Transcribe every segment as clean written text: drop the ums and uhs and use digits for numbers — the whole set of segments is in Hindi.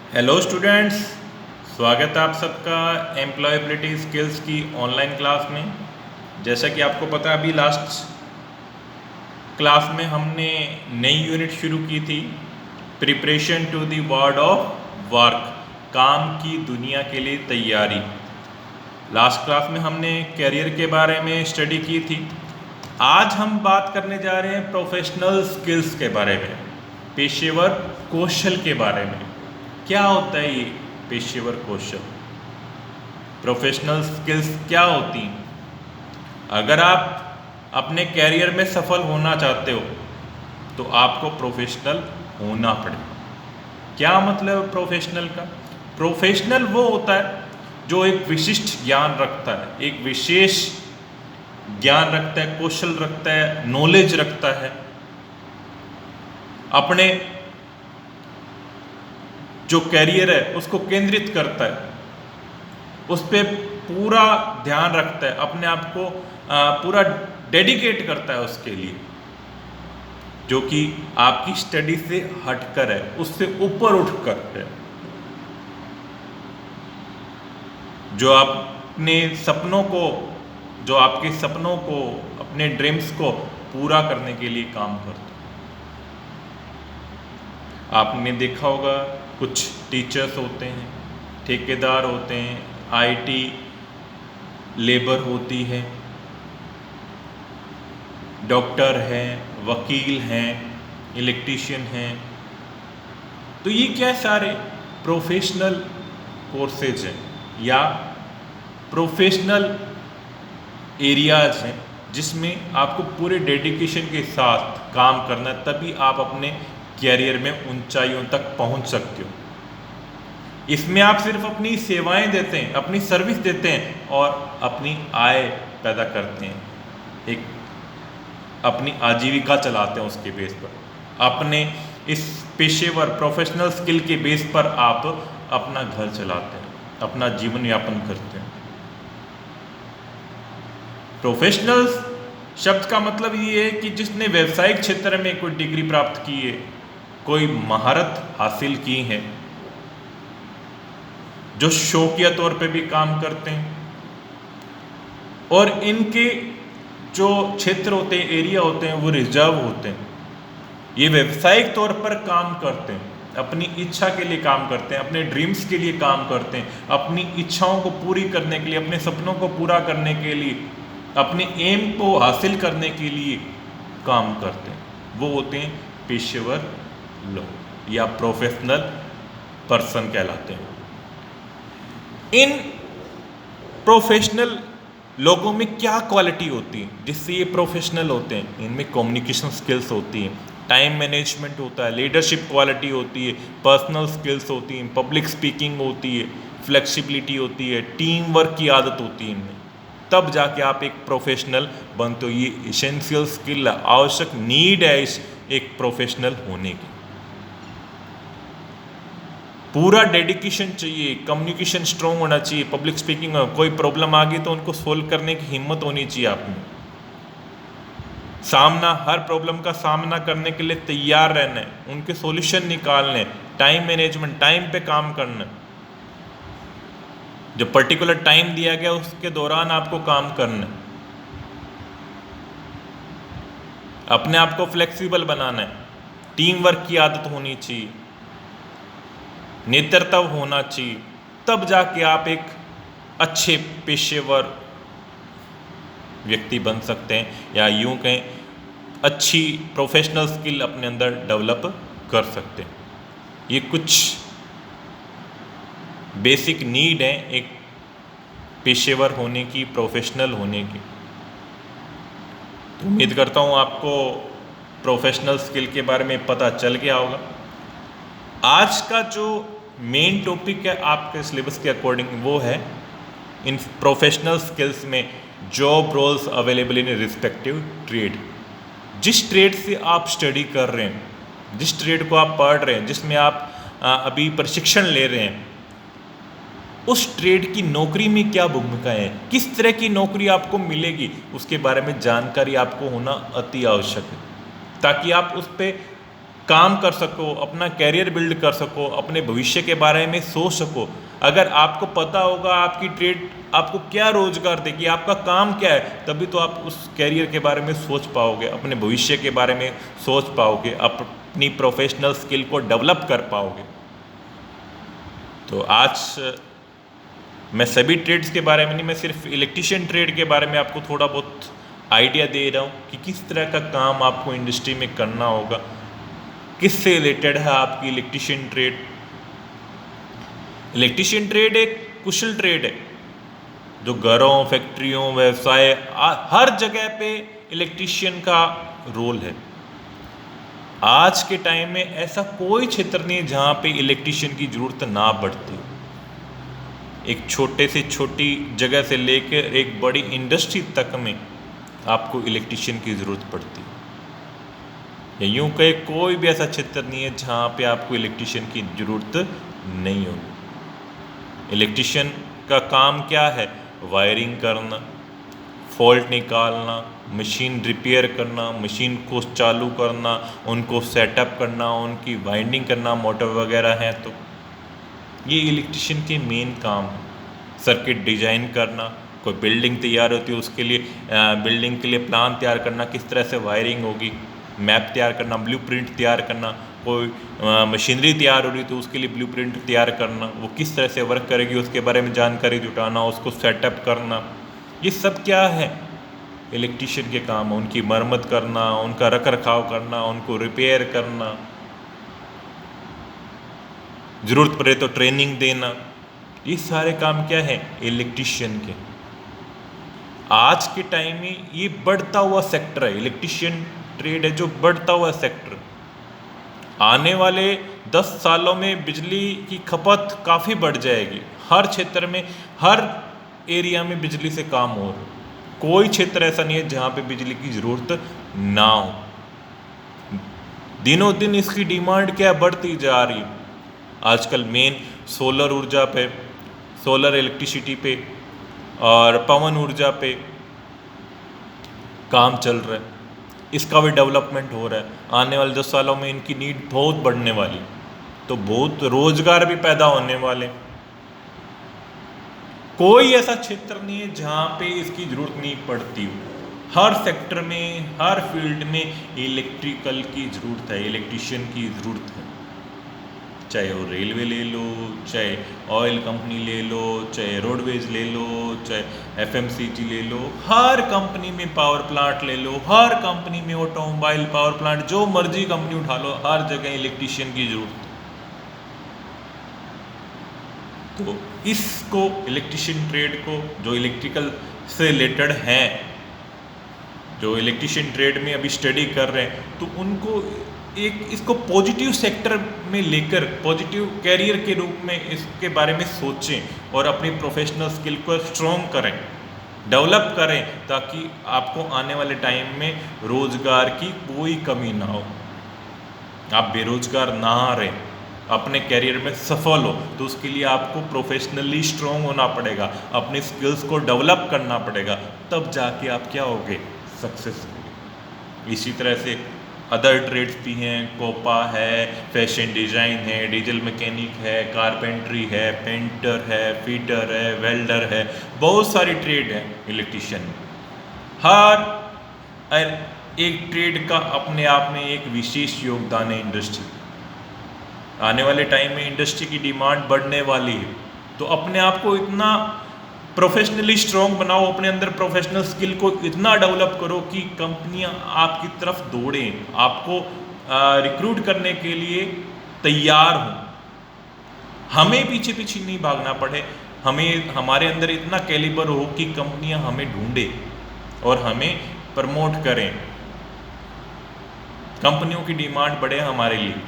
हेलो स्टूडेंट्स, स्वागत है आप सबका एम्प्लॉयबिलिटी स्किल्स की ऑनलाइन क्लास में। जैसा कि आपको पता है, अभी लास्ट क्लास में हमने नई यूनिट शुरू की थी, preparation to the world of work, काम की दुनिया के लिए तैयारी। लास्ट क्लास में हमने कैरियर के बारे में स्टडी की थी। आज हम बात करने जा रहे हैं प्रोफेशनल स्किल्स के बारे में, पेशेवर कौशल के बारे में। क्या होता है ये पेशेवर कौशल, प्रोफेशनल स्किल्स क्या होती हैं? अगर आप अपने कैरियर में सफल होना चाहते हो तो आपको प्रोफेशनल होना पड़ेगा। क्या मतलब है प्रोफेशनल का? प्रोफेशनल वो होता है जो एक विशिष्ट ज्ञान रखता है, एक विशेष ज्ञान रखता है, कौशल रखता है, नॉलेज रखता है, अपने जो कैरियर है उसको केंद्रित करता है, उस पर पूरा ध्यान रखता है, अपने आप को पूरा डेडिकेट करता है उसके लिए, जो कि आपकी स्टडी से हटकर है, उससे ऊपर उठकर है, जो अपने सपनों को, जो आपके सपनों को, अपने ड्रीम्स को पूरा करने के लिए काम करता है। आपने देखा होगा कुछ टीचर्स होते हैं, ठेकेदार होते हैं, आईटी लेबर होती है, डॉक्टर हैं, वकील हैं, इलेक्ट्रीशियन हैं। तो ये क्या सारे प्रोफेशनल कोर्सेज हैं या प्रोफेशनल एरियाज हैं जिसमें आपको पूरे डेडिकेशन के साथ काम करना है, तभी आप अपने कैरियर में ऊंचाइयों तक पहुंच सकते हो। इसमें आप सिर्फ अपनी सेवाएं देते हैं, अपनी सर्विस देते हैं और अपनी आय पैदा करते हैं, एक अपनी आजीविका चलाते हैं। उसके बेस पर, अपने इस पेशेवर प्रोफेशनल स्किल के बेस पर आप अपना घर चलाते हैं, अपना जीवन यापन करते हैं। प्रोफेशनल शब्द का मतलब ये है कि जिसने व्यवसायिक क्षेत्र में कोई डिग्री प्राप्त की है, कोई महारत हासिल की है, जो शौकिया तौर पे भी काम करते हैं, और इनके जो क्षेत्र होते हैं, एरिया होते हैं, वो रिजर्व होते हैं। ये व्यवसायिक तौर पर काम करते हैं, अपनी इच्छा के लिए काम करते हैं, अपने ड्रीम्स के लिए काम करते हैं, अपनी इच्छाओं को पूरी करने के लिए, अपने सपनों को पूरा करने के लिए, अपने एम को हासिल करने के लिए काम करते हैं। वो होते हैं पेशेवर लोग या प्रोफेशनल पर्सन कहलाते हैं। इन प्रोफेशनल लोगों में क्या क्वालिटी होती है जिससे ये प्रोफेशनल होते हैं? इनमें कम्युनिकेशन स्किल्स होती हैं, टाइम मैनेजमेंट होता है, लीडरशिप क्वालिटी होती है, पर्सनल स्किल्स होती हैं, पब्लिक स्पीकिंग होती है, फ्लेक्सिबिलिटी होती है, टीम वर्क की आदत होती है इनमें। तब जाके आप एक प्रोफेशनल बनते हो। ये इसेंशियल स्किल, आवश्यक नीड है इस एक प्रोफेशनल होने की। पूरा डेडिकेशन चाहिए, कम्युनिकेशन स्ट्रॉन्ग होना चाहिए, पब्लिक स्पीकिंग में कोई प्रॉब्लम आ गई तो उनको सोल्व करने की हिम्मत होनी चाहिए आप में, सामना, हर प्रॉब्लम का सामना करने के लिए तैयार रहना है, उनके सॉल्यूशन निकालने, टाइम मैनेजमेंट, टाइम पे काम करना, जो पर्टिकुलर टाइम दिया गया उसके दौरान आपको काम करना, अपने आप को फ्लेक्सिबल बनाना है, टीम वर्क की आदत होनी चाहिए, नेतृत्व होना चाहिए। तब जाके आप एक अच्छे पेशेवर व्यक्ति बन सकते हैं, या यूं कहें अच्छी प्रोफेशनल स्किल अपने अंदर डेवलप कर सकते हैं। ये कुछ बेसिक नीड है एक पेशेवर होने की, प्रोफेशनल होने की। तो उम्मीद करता हूँ आपको प्रोफेशनल स्किल के बारे में पता चल गया होगा। आज का जो मेन टॉपिक है आपके सिलेबस के अकॉर्डिंग, वो है इन प्रोफेशनल स्किल्स में job roles available in respective trade. जिस ट्रेड से आप स्टडी कर रहे हैं, जिस ट्रेड को आप पढ़ रहे हैं, जिसमें आप अभी प्रशिक्षण ले रहे हैं, उस ट्रेड की नौकरी में क्या भूमिकाएं हैं, किस तरह की नौकरी आपको मिलेगी, उसके बारे में जानकारी आपको होना अति आवश्यक है, ताकि आप उस पर काम कर सको, अपना कैरियर बिल्ड कर सको, अपने भविष्य के बारे में सोच सको। अगर आपको पता होगा आपकी ट्रेड आपको क्या रोजगार देगी, आपका काम क्या है, तभी तो आप उस कैरियर के बारे में सोच पाओगे, अपने भविष्य के बारे में सोच पाओगे, अपनी प्रोफेशनल स्किल को डेवलप कर पाओगे। तो आज मैं सभी ट्रेड्स के बारे में नहीं, मैं सिर्फ इलेक्ट्रिशियन ट्रेड के बारे में आपको थोड़ा बहुत आइडिया दे रहा हूँ कि किस तरह का काम आपको इंडस्ट्री में करना होगा, किससे रिलेटेड है आपकी इलेक्ट्रिशियन ट्रेड। इलेक्ट्रिशियन ट्रेड एक कुशल ट्रेड है जो घरों, फैक्ट्रियों, व्यवसाय हर जगह पे इलेक्ट्रिशियन का रोल है। आज के टाइम में ऐसा कोई क्षेत्र नहीं है जहाँ पे इलेक्ट्रिशियन की ज़रूरत ना पड़ती। एक छोटे से छोटी जगह से लेकर एक बड़ी इंडस्ट्री तक में आपको इलेक्ट्रिशियन की ज़रूरत पड़ती है। या यूँ कहे कोई भी ऐसा क्षेत्र नहीं है जहाँ पे आपको इलेक्ट्रिशियन की ज़रूरत नहीं होगी। इलेक्ट्रिशियन का काम क्या है? वायरिंग करना, फॉल्ट निकालना, मशीन रिपेयर करना, मशीन को चालू करना, उनको सेटअप करना, उनकी वाइंडिंग करना, मोटर वगैरह हैं तो ये इलेक्ट्रिशियन के मेन काम है। सर्किट डिजाइन करना, कोई बिल्डिंग तैयार होती है उसके लिए बिल्डिंग के लिए प्लान तैयार करना, किस तरह से वायरिंग होगी, मैप तैयार करना, ब्लूप्रिंट तैयार करना, कोई मशीनरी तैयार हो रही तो उसके लिए ब्लूप्रिंट तैयार करना, वो किस तरह से वर्क करेगी उसके बारे में जानकारी जुटाना, उसको सेटअप करना, ये सब क्या है? इलेक्ट्रिशियन के काम है। उनकी मरम्मत करना, उनका रख रखाव करना, उनको रिपेयर करना, ज़रूरत पड़े तो ट्रेनिंग देना, ये सारे काम क्या है? इलेक्ट्रिशियन के। आज के टाइम में ये बढ़ता हुआ सेक्टर है, इलेक्ट्रिशियन ट्रेड है जो बढ़ता हुआ सेक्टर। आने वाले 10 सालों में बिजली की खपत काफ़ी बढ़ जाएगी। हर क्षेत्र में, हर एरिया में बिजली से काम हो रहा है। कोई क्षेत्र ऐसा नहीं है जहाँ पे बिजली की ज़रूरत ना हो। दिनों दिन इसकी डिमांड क्या बढ़ती जा रही है। आजकल मेन सोलर ऊर्जा पे, सोलर इलेक्ट्रिसिटी पे और पवन ऊर्जा पे काम चल रहा है। इसका भी डेवलपमेंट हो रहा है। आने वाले 10 सालों में इनकी नीड बहुत बढ़ने वाली, तो बहुत रोजगार भी पैदा होने वाले। कोई ऐसा क्षेत्र नहीं है जहाँ पे इसकी ज़रूरत नहीं पड़ती हो। हर सेक्टर में, हर फील्ड में इलेक्ट्रिकल की ज़रूरत है, इलेक्ट्रिशियन की ज़रूरत है। चाहे वो रेलवे ले लो, चाहे ऑयल कंपनी ले लो, चाहे रोडवेज ले लो, चाहे एफएमसीजी ले लो, हर कंपनी में पावर प्लांट ले लो, हर कंपनी में ऑटोमोबाइल पावर प्लांट, जो मर्जी कंपनी उठा लो, हर जगह इलेक्ट्रिशियन की जरूरत है। तो इसको इलेक्ट्रिशियन ट्रेड को, जो इलेक्ट्रिकल से रिलेटेड हैं, जो इलेक्ट्रिशियन ट्रेड में अभी स्टडी कर रहे हैं, तो उनको एक इसको पॉजिटिव सेक्टर में लेकर पॉजिटिव कैरियर के रूप में इसके बारे में सोचें और अपनी प्रोफेशनल स्किल को स्ट्रॉन्ग करें, डेवलप करें, ताकि आपको आने वाले टाइम में रोज़गार की कोई कमी ना हो, आप बेरोजगार ना रहें, अपने कैरियर में सफल हो। तो उसके लिए आपको प्रोफेशनली स्ट्रॉन्ग होना पड़ेगा, अपनी स्किल्स को डेवलप करना पड़ेगा, तब जाके आप क्या होगे? सक्सेस होगे। इसी तरह से अदर ट्रेड्स भी हैं, कोपा है, फैशन डिज़ाइन है, डीजल मैकेनिक है, कारपेंट्री है, पेंटर है, फीटर है, वेल्डर है, बहुत सारी ट्रेड है इलेक्ट्रिशियन। हर एक ट्रेड का अपने आप में एक विशेष योगदान है इंडस्ट्री। आने वाले टाइम में इंडस्ट्री की डिमांड बढ़ने वाली है, तो अपने आप को इतना प्रोफेशनली स्ट्रॉन्ग बनाओ, अपने अंदर प्रोफेशनल स्किल को इतना डेवलप करो कि कंपनियां आपकी तरफ दौड़ें, आपको रिक्रूट करने के लिए तैयार हों। हमें पीछे पीछे नहीं भागना पड़े, हमें हमारे अंदर इतना कैलिबर हो कि कंपनियां हमें ढूंढे और हमें प्रमोट करें, कंपनियों की डिमांड बढ़े हमारे लिए,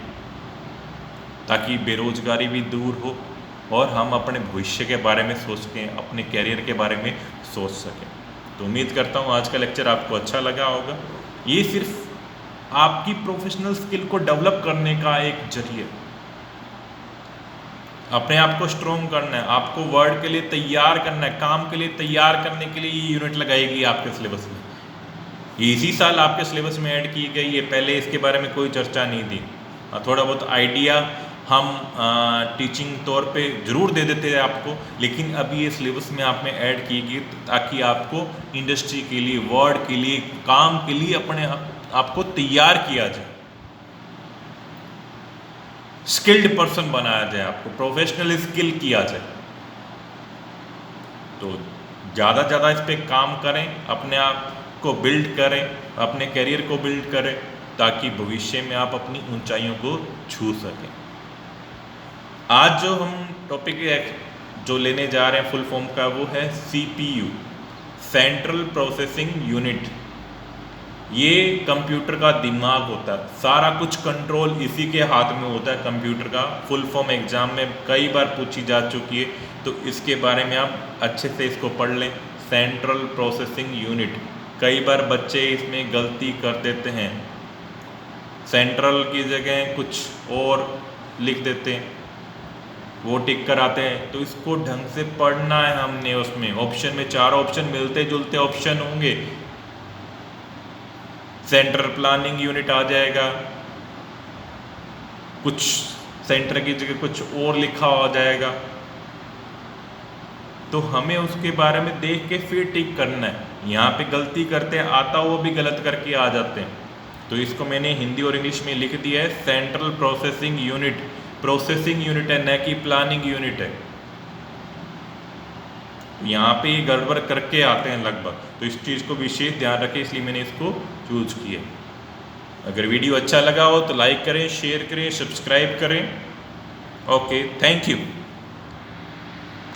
ताकि बेरोजगारी भी दूर हो और हम अपने भविष्य के बारे में सोच के, अपने कैरियर के बारे में सोच सकें। तो उम्मीद करता हूँ आज का लेक्चर आपको अच्छा लगा होगा। ये सिर्फ आपकी प्रोफेशनल स्किल को डेवलप करने का एक जरिया, अपने आप को स्ट्रॉन्ग करना है, आपको वर्ड के लिए तैयार करना है, काम के लिए तैयार करने के लिए ये यूनिट लगाएगी आपके सिलेबस में। ये इसी साल आपके सिलेबस में ऐड की गई है, पहले इसके बारे में कोई चर्चा नहीं थी। थोड़ा बहुत आइडिया हम टीचिंग तौर पे ज़रूर दे देते हैं आपको, लेकिन अभी ये सिलेबस में आपने ऐड की गई ताकि आपको इंडस्ट्री के लिए, वर्ड के लिए, काम के लिए अपने आपको तैयार किया जाए, स्किल्ड पर्सन बनाया जाए, आपको प्रोफेशनल स्किल किया जाए। तो ज़्यादा ज़्यादा इस पर काम करें, अपने आप को बिल्ड करें, अपने करियर को बिल्ड करें, ताकि भविष्य में आप अपनी ऊंचाइयों को छू सकें। आज जो हम टॉपिक जो लेने जा रहे हैं फुल फॉर्म का, वो है CPU, सेंट्रल प्रोसेसिंग यूनिट। ये कंप्यूटर का दिमाग होता है, सारा कुछ कंट्रोल इसी के हाथ में होता है कंप्यूटर का। फुल फॉर्म एग्जाम में कई बार पूछी जा चुकी है, तो इसके बारे में आप अच्छे से इसको पढ़ लें। सेंट्रल प्रोसेसिंग यूनिट, कई बार बच्चे इसमें गलती कर देते हैं, सेंट्रल की जगह कुछ और लिख देते हैं, वो टिक कर आते हैं। तो इसको ढंग से पढ़ना है हमने। उसमें ऑप्शन में 4 ऑप्शन मिलते जुलते ऑप्शन होंगे, सेंट्रल प्लानिंग यूनिट आ जाएगा, कुछ सेंटर की जगह कुछ और लिखा हो जाएगा, तो हमें उसके बारे में देख के फिर टिक करना है। यहाँ पे गलती करते हैं, आता वो भी गलत करके आ जाते हैं। तो इसको मैंने हिंदी और इंग्लिश में लिख दिया है, central processing unit. Processing unit है, न कि प्लानिंग यूनिट है। यहाँ पे ये गड़बड़ करके आते हैं लगभग, तो इस चीज़ को विशेष ध्यान रखें, इसलिए मैंने इसको चूज किया। अगर वीडियो अच्छा लगा हो तो लाइक करें, शेयर करें, सब्सक्राइब करें। Okay, thank you.